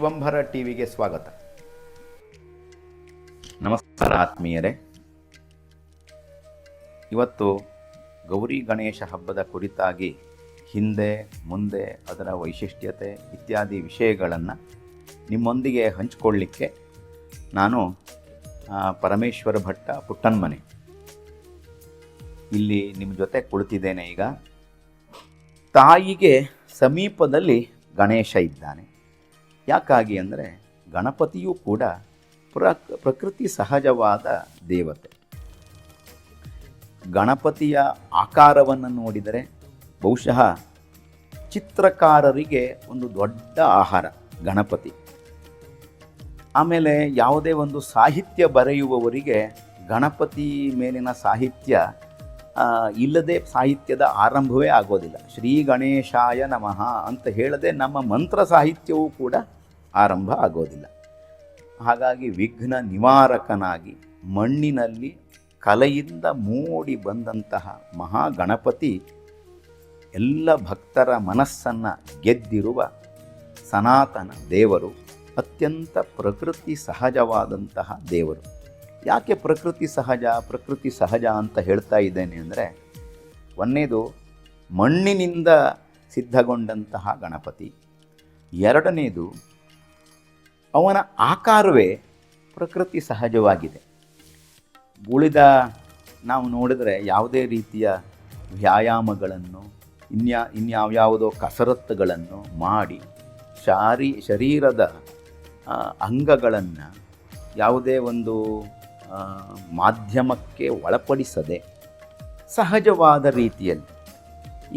ವಿಶ್ವಂಭರ ಟಿವಿಗೆ ಸ್ವಾಗತ. ನಮಸ್ಕಾರ ಆತ್ಮೀಯರೇ. ಇವತ್ತು ಗೌರಿ ಗಣೇಶ ಹಬ್ಬದ ಕುರಿತಾಗಿ ಹಿಂದೆ ಮುಂದೆ ಅದರ ವೈಶಿಷ್ಟ್ಯತೆ ಇತ್ಯಾದಿ ವಿಷಯಗಳನ್ನು ನಿಮ್ಮೊಂದಿಗೆ ಹಂಚಿಕೊಳ್ಳಿಕ್ಕೆ ನಾನು ಪರಮೇಶ್ವರ ಭಟ್ಟ ಪುಟ್ಟನ್ಮನೆ ಇಲ್ಲಿ ನಿಮ್ಮ ಜೊತೆ ಕುಳಿತಿದ್ದೇನೆ. ಈಗ ತಾಯಿಗೆ ಸಮೀಪದಲ್ಲಿ ಗಣೇಶ ಇದ್ದಾನೆ. ಯಾಕಾಗಿ ಅಂದರೆ ಗಣಪತಿಯೂ ಕೂಡ ಪ್ರಕೃತಿ ಸಹಜವಾದ ದೇವತೆ. ಗಣಪತಿಯ ಆಕಾರವನ್ನು ನೋಡಿದರೆ ಬಹುಶಃ ಚಿತ್ರಕಾರರಿಗೆ ಒಂದು ದೊಡ್ಡ ಆಹಾರ ಗಣಪತಿ. ಆಮೇಲೆ ಯಾವುದೇ ಒಂದು ಸಾಹಿತ್ಯ ಬರೆಯುವವರಿಗೆ ಗಣಪತಿ ಮೇಲಿನ ಸಾಹಿತ್ಯ ಇಲ್ಲದೆ ಸಾಹಿತ್ಯದ ಆರಂಭವೇ ಆಗೋದಿಲ್ಲ. ಶ್ರೀ ಗಣೇಶಾಯ ನಮಃ ಅಂತ ಹೇಳದೆ ನಮ್ಮ ಮಂತ್ರ ಸಾಹಿತ್ಯವೂ ಕೂಡ ಆರಂಭ ಆಗೋದಿಲ್ಲ. ಹಾಗಾಗಿ ವಿಘ್ನ ನಿವಾರಕನಾಗಿ ಮಣ್ಣಿನಲ್ಲಿ ಕಲೆಯಿಂದ ಮೂಡಿ ಬಂದಂತಹ ಮಹಾಗಣಪತಿ ಎಲ್ಲ ಭಕ್ತರ ಮನಸ್ಸನ್ನು ಗೆದ್ದಿರುವ ಸನಾತನ ದೇವರು, ಅತ್ಯಂತ ಪ್ರಕೃತಿ ಸಹಜವಾದಂತಹ ದೇವರು. ಯಾಕೆ ಪ್ರಕೃತಿ ಸಹಜ ಅಂತ ಹೇಳ್ತಾ ಇದ್ದೇನೆ ಅಂದರೆ, ಒಂದನೇದು ಮಣ್ಣಿನಿಂದ ಸಿದ್ಧಗೊಂಡಂತಹ ಗಣಪತಿ, ಎರಡನೇದು ಅವನ ಆಕಾರವೇ ಪ್ರಕೃತಿ ಸಹಜವಾಗಿದೆ. ಉಳಿದ ನಾವು ನೋಡಿದರೆ ಯಾವುದೇ ರೀತಿಯ ವ್ಯಾಯಾಮಗಳನ್ನು ಇನ್ಯಾವುದೋ ಕಸರತ್ತುಗಳನ್ನು ಮಾಡಿ ಶರೀರದ ಅಂಗಗಳನ್ನು ಯಾವುದೇ ಒಂದು ಮಾಧ್ಯಮಕ್ಕೆ ಒಳಪಡಿಸದೆ ಸಹಜವಾದ ರೀತಿಯಲ್ಲಿ,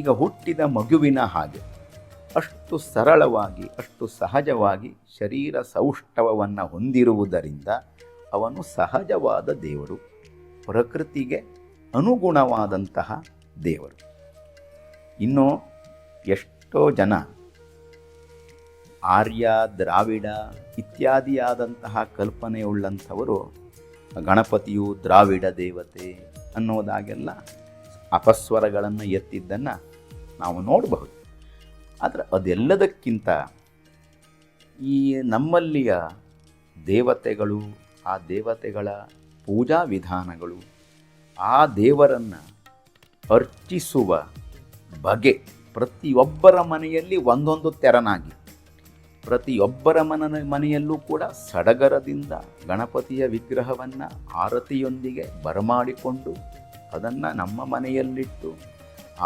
ಈಗ ಹುಟ್ಟಿದ ಮಗುವಿನ ಹಾಗೆ ಅಷ್ಟು ಸರಳವಾಗಿ ಅಷ್ಟು ಸಹಜವಾಗಿ ಶರೀರ ಸೌಷ್ಠವವನ್ನು ಹೊಂದಿರುವುದರಿಂದ ಅವನು ಸಹಜವಾದ ದೇವರು, ಪ್ರಕೃತಿಗೆ ಅನುಗುಣವಾದಂತಹ ದೇವರು. ಇನ್ನು ಎಷ್ಟೋ ಜನ ಆರ್ಯ ದ್ರಾವಿಡ ಇತ್ಯಾದಿಯಾದಂತಹ ಕಲ್ಪನೆಯುಳ್ಳಂಥವರು ಗಣಪತಿಯು ದ್ರಾವಿಡ ದೇವತೆ ಅನ್ನೋದಾಗೆಲ್ಲ ಅಪಸ್ವರಗಳನ್ನು ಎತ್ತಿದ್ದನ್ನು ನಾವು ನೋಡಬಹುದು. ಆದರೆ ಅದೆಲ್ಲದಕ್ಕಿಂತ ಈ ನಮ್ಮಲ್ಲಿಯ ದೇವತೆಗಳು, ಆ ದೇವತೆಗಳ ಪೂಜಾ ವಿಧಾನಗಳು, ಆ ದೇವರನ್ನು ಅರ್ಚಿಸುವ ಬಗೆ ಪ್ರತಿಯೊಬ್ಬರ ಮನೆಯಲ್ಲಿ ಒಂದೊಂದು ತೆರನಾಗಿ, ಪ್ರತಿಯೊಬ್ಬರ ಮನೆಯಲ್ಲೂ ಕೂಡ ಸಡಗರದಿಂದ ಗಣಪತಿಯ ವಿಗ್ರಹವನ್ನು ಆರತಿಯೊಂದಿಗೆ ಬರಮಾಡಿಕೊಂಡು ಅದನ್ನು ನಮ್ಮ ಮನೆಯಲ್ಲಿಟ್ಟು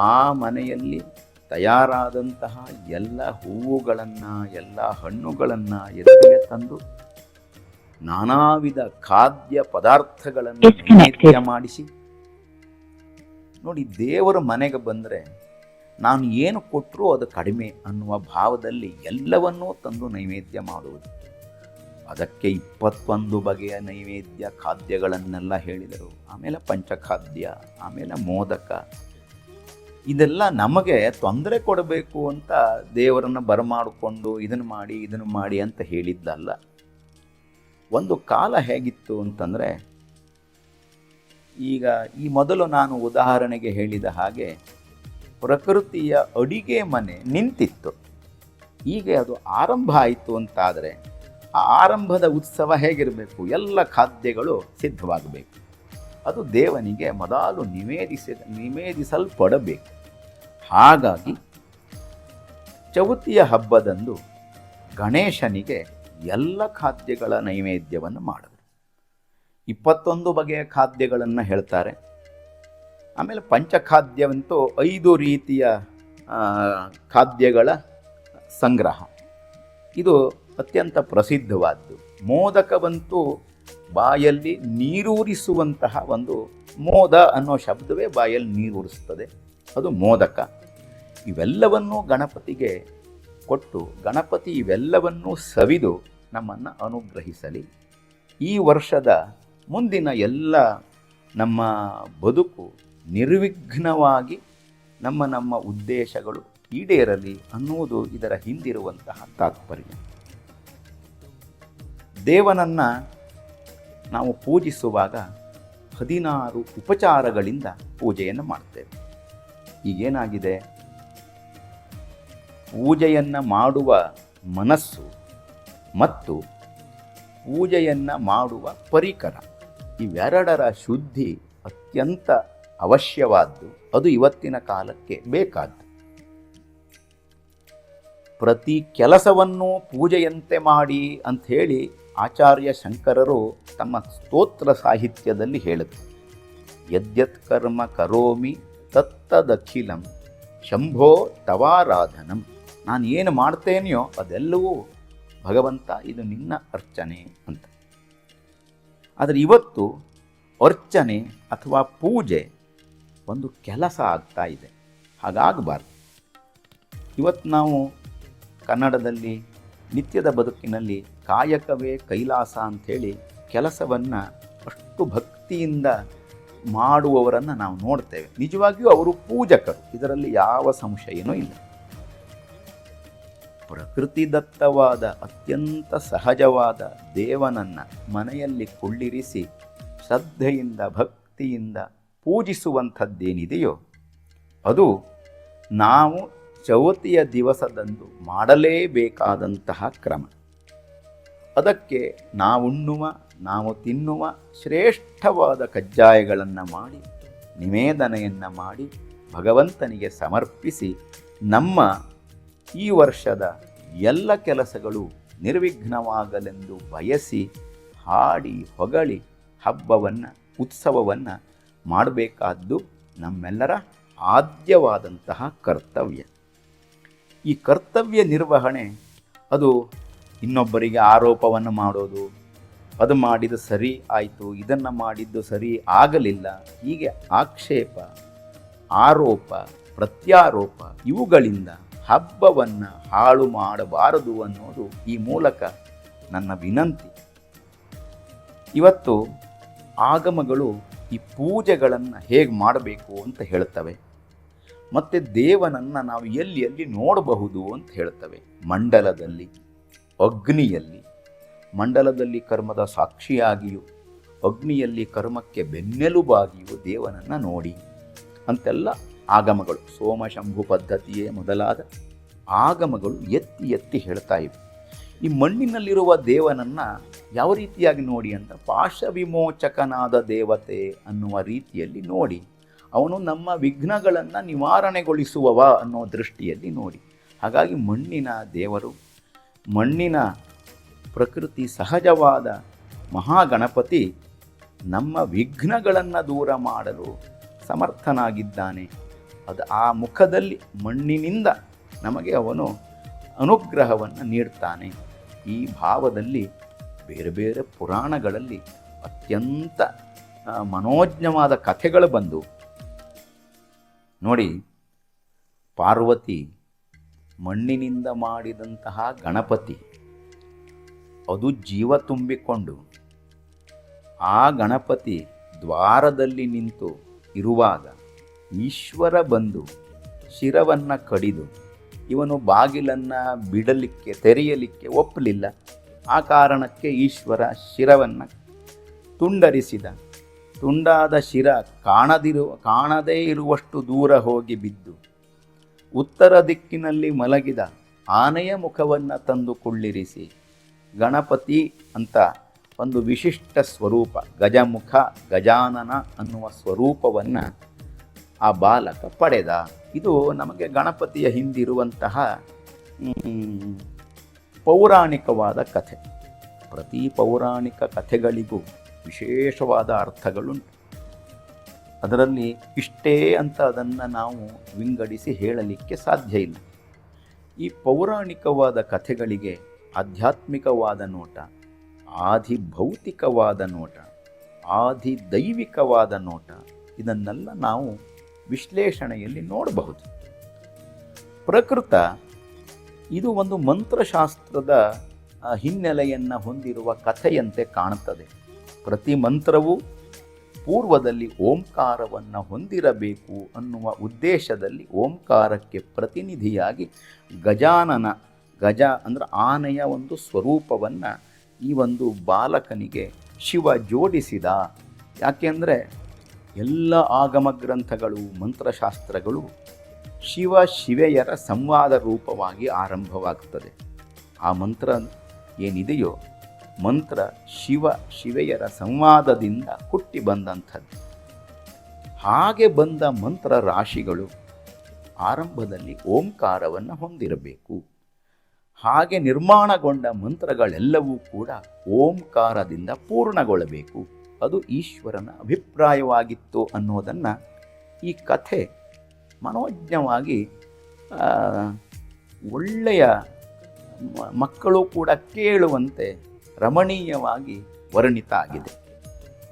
ಆ ಮನೆಯಲ್ಲಿ ತಯಾರಾದಂತಹ ಎಲ್ಲ ಹೂವುಗಳನ್ನು ಎಲ್ಲ ಹಣ್ಣುಗಳನ್ನು ಎದುರಿಗೆ ತಂದು ನಾನಾ ವಿಧ ಖಾದ್ಯ ಪದಾರ್ಥಗಳನ್ನು ನೈವೇದ್ಯ ಮಾಡಿಸಿ, ನೋಡಿ, ದೇವರ ಮನೆಗೆ ಬಂದರೆ ನಾನು ಏನು ಕೊಟ್ಟರೂ ಅದು ಕಡಿಮೆ ಅನ್ನುವ ಭಾವದಲ್ಲಿ ಎಲ್ಲವನ್ನೂ ತಂದು ನೈವೇದ್ಯ ಮಾಡುವುದು. ಅದಕ್ಕೆ 21 ಬಗೆಯ ನೈವೇದ್ಯ ಖಾದ್ಯಗಳನ್ನೆಲ್ಲ ಹೇಳಿದರು. ಆಮೇಲೆ ಪಂಚಖಾದ್ಯ, ಆಮೇಲೆ ಮೋದಕ. ಇದೆಲ್ಲ ನಮಗೆ ತೊಂದರೆ ಕೊಡಬೇಕು ಅಂತ ದೇವರನ್ನು ಬರಮಾಡಿಕೊಂಡು ಇದನ್ನು ಮಾಡಿ ಅಂತ ಹೇಳಿದ್ದಲ್ಲ. ಒಂದು ಕಾಲ ಹೇಗಿತ್ತು ಅಂತಂದರೆ, ಈಗ ಈ ಮೊದಲು ನಾನು ಉದಾಹರಣೆಗೆ ಹೇಳಿದ ಹಾಗೆ ಪ್ರಕೃತಿಯ ಅಡಿಗೆ ಮನೆ ನಿಂತಿತ್ತು. ಈಗ ಅದು ಆರಂಭ ಆಯಿತು ಅಂತಾದರೆ ಆ ಆರಂಭದ ಉತ್ಸವ ಹೇಗಿರಬೇಕು? ಎಲ್ಲ ಖಾದ್ಯಗಳು ಸಿದ್ಧವಾಗಬೇಕು. ಅದು ದೇವನಿಗೆ ಮೊದಲು ನಿವೇದಿಸಲ್ಪಡಬೇಕು. ಹಾಗಾಗಿ ಚೌತಿಯ ಹಬ್ಬದಂದು ಗಣೇಶನಿಗೆ ಎಲ್ಲ ಖಾದ್ಯಗಳ ನೈವೇದ್ಯವನ್ನು ಮಾಡಿದ್ರು. 21 ಬಗೆಯ ಖಾದ್ಯಗಳನ್ನು ಹೇಳ್ತಾರೆ. ಆಮೇಲೆ ಪಂಚಖಾದ್ಯವಂತೂ 5 ರೀತಿಯ ಖಾದ್ಯಗಳ ಸಂಗ್ರಹ, ಇದು ಅತ್ಯಂತ ಪ್ರಸಿದ್ಧವಾದ್ದು. ಮೋದಕವಂತೂ ಬಾಯಲ್ಲಿ ನೀರೂರಿಸುವಂತಹ ಒಂದು, ಮೋದ ಅನ್ನೋ ಶಬ್ದವೇ ಬಾಯಲ್ಲಿ ನೀರೂರಿಸ್ತದೆ, ಅದು ಮೋದಕ. ಇವೆಲ್ಲವನ್ನೂ ಗಣಪತಿಗೆ ಕೊಟ್ಟು ಗಣಪತಿ ಇವೆಲ್ಲವನ್ನೂ ಸವಿದು ನಮ್ಮನ್ನು ಅನುಗ್ರಹಿಸಲಿ. ಈ ವರ್ಷದ ಮುಂದಿನ ಎಲ್ಲ ನಮ್ಮ ಬದುಕು ನಿರ್ವಿಘ್ನವಾಗಿ ನಮ್ಮ ಉದ್ದೇಶಗಳು ಈಡೇರಲಿ ಅನ್ನುವುದು ಇದರ ಹಿಂದಿರುವಂತಹ ತಾತ್ಪರ್ಯ. ದೇವನನ್ನು ನಾವು ಪೂಜಿಸುವಾಗ 16 ಉಪಚಾರಗಳಿಂದ ಪೂಜೆಯನ್ನು ಮಾಡ್ತೇವೆ. ಈಗೇನಾಗಿದೆ, ಪೂಜೆಯನ್ನು ಮಾಡುವ ಮನಸ್ಸು ಮತ್ತು ಪೂಜೆಯನ್ನು ಮಾಡುವ ಪರಿಕರ, ಇವೆರಡರ ಶುದ್ಧಿ ಅತ್ಯಂತ ಅವಶ್ಯವಾದ್ದು. ಅದು ಇವತ್ತಿನ ಕಾಲಕ್ಕೆ ಬೇಕಾದ್ದು. ಪ್ರತಿ ಕೆಲಸವನ್ನು ಪೂಜೆಯಂತೆ ಮಾಡಿ ಅಂಥೇಳಿ ಆಚಾರ್ಯ ಶಂಕರರು ತಮ್ಮ ಸ್ತೋತ್ರ ಸಾಹಿತ್ಯದಲ್ಲಿ ಹೇಳಿದರು. ಯದ್ಯತ್ ಕರ್ಮ ಕರೋಮಿ ತತ್ತದಖಿಲಂ ಶಂಭೋ ತವಾರಾಧನಂ. ನಾನು ಏನು ಮಾಡ್ತೇನೆಯೋ ಅದೆಲ್ಲವೂ ಭಗವಂತ ಇದು ನಿನ್ನ ಅರ್ಚನೆ ಅಂತ. ಆದರೆ ಇವತ್ತು ಅರ್ಚನೆ ಅಥವಾ ಪೂಜೆ ಒಂದು ಕೆಲಸ ಆಗ್ತಾ ಇದೆ. ಹಾಗಾಗಬಾರ್ದು. ಇವತ್ತು ನಾವು ಕನ್ನಡದಲ್ಲಿ ನಿತ್ಯದ ಬದುಕಿನಲ್ಲಿ ಕಾಯಕವೇ ಕೈಲಾಸ ಅಂಥೇಳಿ ಕೆಲಸವನ್ನು ಅಷ್ಟು ಭಕ್ತಿಯಿಂದ ಮಾಡುವವರನ್ನು ನಾವು ನೋಡ್ತೇವೆ. ನಿಜವಾಗಿಯೂ ಅವರು ಪೂಜಕರು, ಇದರಲ್ಲಿ ಯಾವ ಸಂಶಯನೂ ಇಲ್ಲ. ಪ್ರಕೃತಿದತ್ತವಾದ ಅತ್ಯಂತ ಸಹಜವಾದ ದೇವನನ್ನು ಮನೆಯಲ್ಲಿ ಕುಳ್ಳಿರಿಸಿ ಶ್ರದ್ಧೆಯಿಂದ ಭಕ್ತಿಯಿಂದ ಪೂಜಿಸುವಂಥದ್ದೇನಿದೆಯೋ ಅದು ನಾವು ಚೌತಿಯ ದಿವಸದಂದು ಮಾಡಲೇಬೇಕಾದಂತಹ ಕ್ರಮ. ಅದಕ್ಕೆ ನಾವುಣ್ಣುವ ನಾವು ತಿನ್ನುವ ಶ್ರೇಷ್ಠವಾದ ಕಜ್ಜಾಯಗಳನ್ನು ಮಾಡಿ ನಿವೇದನೆಯನ್ನು ಮಾಡಿ ಭಗವಂತನಿಗೆ ಸಮರ್ಪಿಸಿ ನಮ್ಮ ಈ ವರ್ಷದ ಎಲ್ಲ ಕೆಲಸಗಳು ನಿರ್ವಿಘ್ನವಾಗಲೆಂದು ಬಯಸಿ ಹಾಡಿ ಹೊಗಳಿ ಹಬ್ಬವನ್ನು ಉತ್ಸವವನ್ನು ಮಾಡಬೇಕಾದ್ದು ನಮ್ಮೆಲ್ಲರ ಆದ್ಯವಾದಂತಹ ಕರ್ತವ್ಯ. ಈ ಕರ್ತವ್ಯ ನಿರ್ವಹಣೆ ಅದು ಇನ್ನೊಬ್ಬರಿಗೆ ಆರೋಪವನ್ನು ಮಾಡೋದು, ಅದು ಮಾಡಿದ್ದು ಸರಿ ಆಯಿತು, ಇದನ್ನು ಮಾಡಿದ್ದು ಸರಿ ಆಗಲಿಲ್ಲ, ಹೀಗೆ ಆಕ್ಷೇಪ ಆರೋಪ ಪ್ರತ್ಯಾರೋಪ ಇವುಗಳಿಂದ ಹಬ್ಬವನ್ನು ಹಾಳು ಮಾಡಬಾರದು ಅನ್ನೋದು ಈ ಮೂಲಕ ನನ್ನ ವಿನಂತಿ. ಇವತ್ತು ಆಗಮಗಳು ಈ ಪೂಜೆಗಳನ್ನು ಹೇಗೆ ಮಾಡಬೇಕು ಅಂತ ಹೇಳ್ತವೆ, ಮತ್ತು ದೇವನನ್ನು ನಾವು ಎಲ್ಲಿ ಎಲ್ಲಿ ನೋಡಬಹುದು ಅಂತ ಹೇಳ್ತವೆ. ಮಂಡಲದಲ್ಲಿ, ಅಗ್ನಿಯಲ್ಲಿ, ಮಂಡಲದಲ್ಲಿ ಕರ್ಮದ ಸಾಕ್ಷಿಯಾಗಿಯೂ ಅಗ್ನಿಯಲ್ಲಿ ಕರ್ಮಕ್ಕೆ ಬೆನ್ನೆಲುಬಾಗಿಯೂ ದೇವನನ್ನು ನೋಡಿ ಅಂತೆಲ್ಲ ಆಗಮಗಳು, ಸೋಮಶಂಭು ಪದ್ಧತಿಯೇ ಮೊದಲಾದ ಆಗಮಗಳು ಎತ್ತಿ ಎತ್ತಿ ಹೇಳ್ತಾ ಇವೆ. ಈ ಮಣ್ಣಿನಲ್ಲಿರುವ ದೇವನನ್ನು ಯಾವ ರೀತಿಯಾಗಿ ನೋಡಿ ಅಂತ, ಪಾಶವಿಮೋಚಕನಾದ ದೇವತೆ ಅನ್ನುವ ರೀತಿಯಲ್ಲಿ ನೋಡಿ, ಅವನು ನಮ್ಮ ವಿಘ್ನಗಳನ್ನು ನಿವಾರಣೆಗೊಳಿಸುವವ ಅನ್ನೋ ದೃಷ್ಟಿಯಲ್ಲಿ ನೋಡಿ. ಹಾಗಾಗಿ ಮಣ್ಣಿನ ದೇವರು, ಮಣ್ಣಿನ ಪ್ರಕೃತಿ ಸಹಜವಾದ ಮಹಾಗಣಪತಿ ನಮ್ಮ ವಿಘ್ನಗಳನ್ನು ದೂರ ಮಾಡಲು ಸಮರ್ಥನಾಗಿದ್ದಾನೆ. ಅದು ಆ ಮುಖದಲ್ಲಿ ಮಣ್ಣಿನಿಂದ ನಮಗೆ ಅವನು ಅನುಗ್ರಹವನ್ನು ನೀಡ್ತಾನೆ. ಈ ಭಾವದಲ್ಲಿ ಬೇರೆ ಬೇರೆ ಪುರಾಣಗಳಲ್ಲಿ ಅತ್ಯಂತ ಮನೋಜ್ಞವಾದ ಕಥೆಗಳು ಬಂದು ನೋಡಿ. ಪಾರ್ವತಿ ಮಣ್ಣಿನಿಂದ ಮಾಡಿದಂತಹ ಗಣಪತಿ ಅದು ಜೀವ ತುಂಬಿಕೊಂಡು ಆ ಗಣಪತಿ ದ್ವಾರದಲ್ಲಿ ನಿಂತು ಇರುವಾಗ ಈಶ್ವರ ಬಂದು ಶಿರವನ್ನು ಕಡಿದು ಇವನು ಬಾಗಿಲನ್ನು ಬಿಡಲಿಕ್ಕೆ ತೆರೆಯಲಿಕ್ಕೆ ಒಪ್ಪಲಿಲ್ಲ. ಆ ಕಾರಣಕ್ಕೆ ಈಶ್ವರ ಶಿರವನ್ನು ತುಂಡರಿಸಿದ. ತುಂಡಾದ ಶಿರ ಕಾಣದೇ ಇರುವಷ್ಟು ದೂರ ಹೋಗಿ ಬಿದ್ದು ಉತ್ತರ ದಿಕ್ಕಿನಲ್ಲಿ ಮಲಗಿದ ಆನೆಯ ಮುಖವನ್ನು ತಂದು ಕುಳ್ಳಿರಿಸಿ ಗಣಪತಿ ಅಂತ ಒಂದು ವಿಶಿಷ್ಟ ಸ್ವರೂಪ, ಗಜಮುಖ ಗಜಾನನ ಅನ್ನುವ ಸ್ವರೂಪವನ್ನು ಆ ಬಾಲಕ ಪಡೆದ. ಇದು ನಮಗೆ ಗಣಪತಿಯ ಹಿಂದಿರುವಂತಹ ಪೌರಾಣಿಕವಾದ ಕಥೆ. ಪ್ರತಿ ಪೌರಾಣಿಕ ಕಥೆಗಳಿಗೂ ವಿಶೇಷವಾದ ಅರ್ಥಗಳುಂಟು. ಅದರಲ್ಲಿ ಇಷ್ಟೇ ಅಂತ ಅದನ್ನು ನಾವು ವಿಂಗಡಿಸಿ ಹೇಳಲಿಕ್ಕೆ ಸಾಧ್ಯ ಇಲ್ಲ. ಈ ಪೌರಾಣಿಕವಾದ ಕಥೆಗಳಿಗೆ ಆಧ್ಯಾತ್ಮಿಕವಾದ ನೋಟ, ಆಧಿಭೌತಿಕವಾದ ನೋಟ, ಆಧಿದೈವಿಕವಾದ ನೋಟ, ಇದನ್ನೆಲ್ಲ ನಾವು ವಿಶ್ಲೇಷಣೆಯಲ್ಲಿ ನೋಡಬಹುದು. ಪ್ರಕೃತ ಇದು ಒಂದು ಮಂತ್ರಶಾಸ್ತ್ರದ ಹಿನ್ನೆಲೆಯನ್ನು ಹೊಂದಿರುವ ಕಥೆಯಂತೆ ಕಾಣುತ್ತದೆ. ಪ್ರತಿ ಮಂತ್ರವೂ ಪೂರ್ವದಲ್ಲಿ ಓಂಕಾರವನ್ನು ಹೊಂದಿರಬೇಕು ಅನ್ನುವ ಉದ್ದೇಶದಲ್ಲಿ ಓಂಕಾರಕ್ಕೆ ಪ್ರತಿನಿಧಿಯಾಗಿ ಗಜಾನನ, ಗಜ ಅಂದರೆ ಆನೆಯ ಒಂದು ಸ್ವರೂಪವನ್ನು ಈ ಒಂದು ಬಾಲಕನಿಗೆ ಶಿವ ಜೋಡಿಸಿದ. ಯಾಕೆಂದರೆ ಎಲ್ಲ ಆಗಮ ಗ್ರಂಥಗಳು ಮಂತ್ರಶಾಸ್ತ್ರಗಳು ಶಿವ ಶಿವೆಯರ ಸಂವಾದ ರೂಪವಾಗಿ ಆರಂಭವಾಗ್ತದೆ. ಆ ಮಂತ್ರ ಏನಿದೆಯೋ ಮಂತ್ರ ಶಿವೆಯರ ಸಂವಾದದಿಂದ ಹುಟ್ಟಿ ಬಂದಂಥದ್ದು. ಹಾಗೆ ಬಂದ ಮಂತ್ರ ರಾಶಿಗಳು ಆರಂಭದಲ್ಲಿ ಓಂಕಾರವನ್ನು ಹೊಂದಿರಬೇಕು. ಹಾಗೆ ನಿರ್ಮಾಣಗೊಂಡ ಮಂತ್ರಗಳೆಲ್ಲವೂ ಕೂಡ ಓಂಕಾರದಿಂದ ಪೂರ್ಣಗೊಳ್ಳಬೇಕು. ಅದು ಈಶ್ವರನ ಅಭಿಪ್ರಾಯವಾಗಿತ್ತು ಅನ್ನೋದನ್ನು ಈ ಕಥೆ ಮನೋಜ್ಞವಾಗಿ, ಒಳ್ಳೆಯ ಮಕ್ಕಳು ಕೂಡ ಕೇಳುವಂತೆ ರಮಣೀಯವಾಗಿ ವರ್ಣಿತ ಆಗಿದೆ.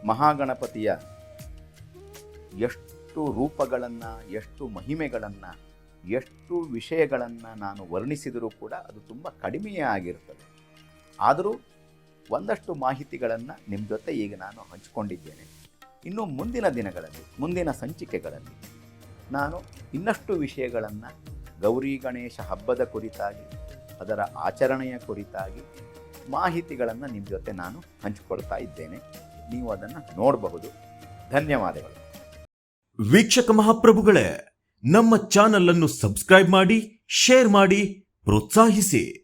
ಮಹಾಗಣಪತಿಯ ಎಷ್ಟು ರೂಪಗಳನ್ನು, ಎಷ್ಟು ಮಹಿಮೆಗಳನ್ನು, ಎಷ್ಟು ವಿಷಯಗಳನ್ನು ನಾನು ವರ್ಣಿಸಿದರೂ ಕೂಡ ಅದು ತುಂಬ ಕಡಿಮೆಯೇ ಆಗಿರ್ತದೆ. ಆದರೂ ಒಂದಷ್ಟು ಮಾಹಿತಿಗಳನ್ನು ನಿಮ್ಮ ಜೊತೆ ಈಗ ನಾನು ಹಂಚಿಕೊಂಡಿದ್ದೇನೆ. ಇನ್ನು ಮುಂದಿನ ದಿನಗಳಲ್ಲಿ, ಮುಂದಿನ ಸಂಚಿಕೆಗಳಲ್ಲಿ ನಾನು ಇನ್ನಷ್ಟು ವಿಷಯಗಳನ್ನು ಗೌರಿ ಗಣೇಶ ಹಬ್ಬದ ಕುರಿತಾಗಿ, ಅದರ ಆಚರಣೆಯ ಕುರಿತಾಗಿ ಮಾಹಿತಿಗಳನ್ನು ನಿಮ್ಮ ಜೊತೆ ನಾನು ಹಂಚಿಕೊಳ್ತಾ ಇದ್ದೇನೆ. ನೀವು ಅದನ್ನು ನೋಡಬಹುದು. ಧನ್ಯವಾದಗಳು. ವೀಕ್ಷಕ ಮಹಾಪ್ರಭುಗಳೇ, ನಮ್ಮ ಚಾನಲ್ ಅನ್ನು ಸಬ್ಸ್ಕ್ರೈಬ್ ಮಾಡಿ, ಶೇರ್ ಮಾಡಿ, ಪ್ರೋತ್ಸಾಹಿಸಿ.